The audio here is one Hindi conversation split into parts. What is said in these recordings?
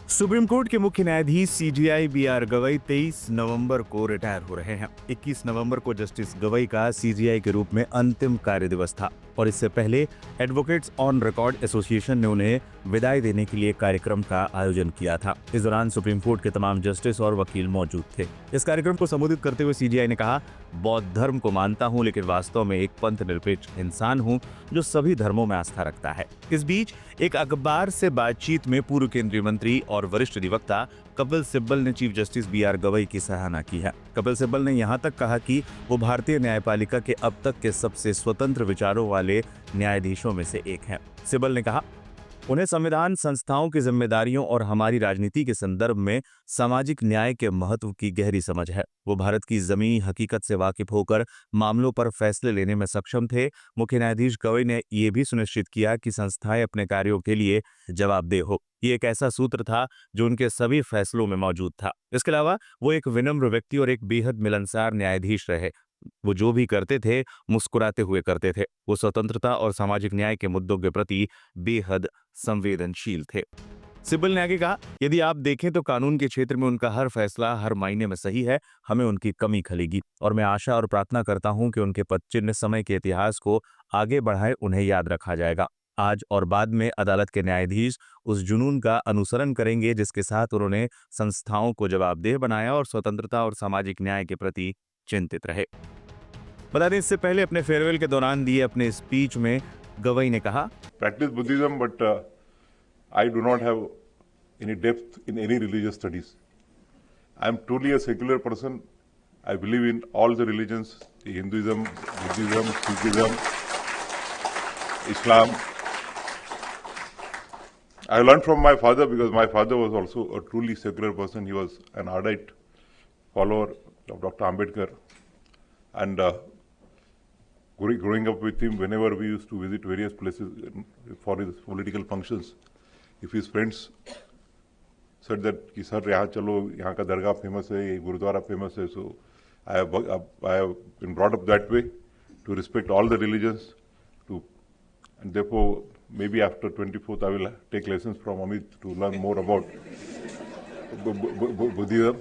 सुप्रीम कोर्ट के मुख्य न्यायाधीश सीजेआई बी.आर. गवई 23 नवंबर को रिटायर हो रहे हैं। 21 नवंबर को जस्टिस गवई का सीजेआई के रूप में अंतिम कार्य दिवस था और इससे पहले एडवोकेट्स ऑन रिकॉर्ड एसोसिएशन ने उन्हें विदाई देने के लिए कार्यक्रम का आयोजन किया था। इस दौरान सुप्रीम कोर्ट के तमाम जस्टिस और वकील मौजूद थे। इस कार्यक्रम को संबोधित करते हुए सीजेआई ने कहा, बौद्ध धर्म को मानता हूं, लेकिन वास्तव में एक पंथ निरपेक्ष इंसान हूं जो सभी धर्मों में आस्था रखता है। इस बीच एक अखबार से बातचीत में पूर्व केंद्रीय मंत्री और वरिष्ठ अधिवक्ता कपिल सिब्बल ने चीफ जस्टिस बी.आर. गवई की सराहना की है। कपिल सिब्बल ने यहां तक कहा कि वो भारतीय न्यायपालिका के अब तक के सबसे स्वतंत्र विचारों वाले न्यायाधीशों में से एक हैं। सिब्बल ने कहा, उन्हें संविधान, संस्थाओं की जिम्मेदारियों और हमारी राजनीति के संदर्भ में सामाजिक न्याय के महत्व की गहरी समझ है। वो भारत की जमीनी हकीकत से वाकिफ होकर मामलों पर फैसले लेने में सक्षम थे। मुख्य न्यायाधीश गवई ने ये भी सुनिश्चित किया कि संस्थाएं अपने कार्यों के लिए जवाबदेह हो। ये एक ऐसा सूत्र था जो उनके सभी फैसलों में मौजूद था। इसके अलावा वो एक विनम्र व्यक्ति और एक बेहद मिलनसार न्यायाधीश रहे। वो जो भी करते थे मुस्कुराते हुए करते थे। वो स्वतंत्रता और सामाजिक न्याय के मुद्दों के प्रति बेहद संवेदनशील थे। सिब्बल ने आगे कहा, यदि आप देखें तो कानून के क्षेत्र में उनका हर फैसला हर मायने में सही है। हमें उनकी कमी खलेगी और मैं आशा और प्रार्थना करता हूं कि उनके पदचिह्न समय के इतिहास को आगे बढ़ाए उन्हें याद रखा जाएगा। आज और बाद में अदालत के न्यायाधीश उस जुनून का अनुसरण करेंगे जिसके साथ उन्होंने संस्थाओं को जवाबदेह बनाया और स्वतंत्रता और सामाजिक न्याय के प्रति चिंतित रहे। बता दें, इससे पहले अपने फेयरवेल के दौरान दिए अपने स्पीच में गवई ने कहा, practice Buddhism, but I do not have any depth in any religious studies. I am truly a secular person. I believe in all the religions: Hinduism, Buddhism, Sikhism, Islam. I learned from my father because my father was also a truly secular person. He was an ardent follower of Dr. Ambedkar, and growing up with him, whenever we used to visit various places for his political functions, if his friends said that कि सर यहाँ चलो, यहाँ का दरगाह फेमस है, ये गुरुद्वारा फेमस है, so I have been brought up that way to respect all the religions, and therefore maybe after 24th I will take lessons from Amit to learn more about Buddhism.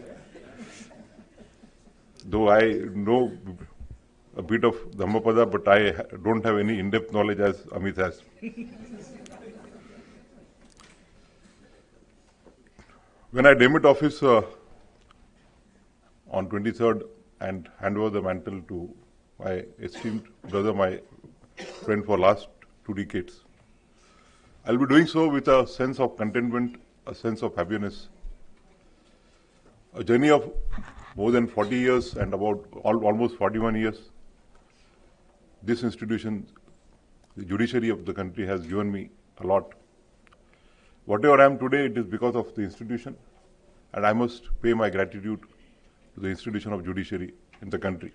Though I know a bit of Dhammapada, but I don't have any in-depth knowledge as Amit has. When I demit office on 23rd and hand over the mantle to my esteemed brother, my friend for last 2 decades, I'll be doing so with a sense of contentment, a sense of happiness. A journey of more than 40 years and about almost 41 years. This institution, the judiciary of the country, has given me a lot. Whatever I am today, it is because of the institution, and I must pay my gratitude to the institution of judiciary in the country.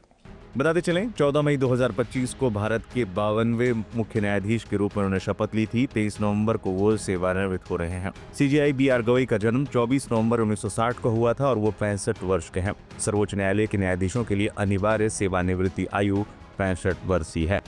बताते चलें, 14 मई 2025 को भारत के 52वें मुख्य न्यायाधीश के रूप में उन्होंने शपथ ली थी। 23 नवंबर को वो सेवानिवृत्त हो रहे हैं। CJI B R. गवई का जन्म 24 नवंबर 1960 को हुआ था और वो 65 वर्ष के हैं। सर्वोच्च न्यायालय के न्यायाधीशों के लिए अनिवार्य सेवानिवृत्ति आयु 65 वर्ष ही है।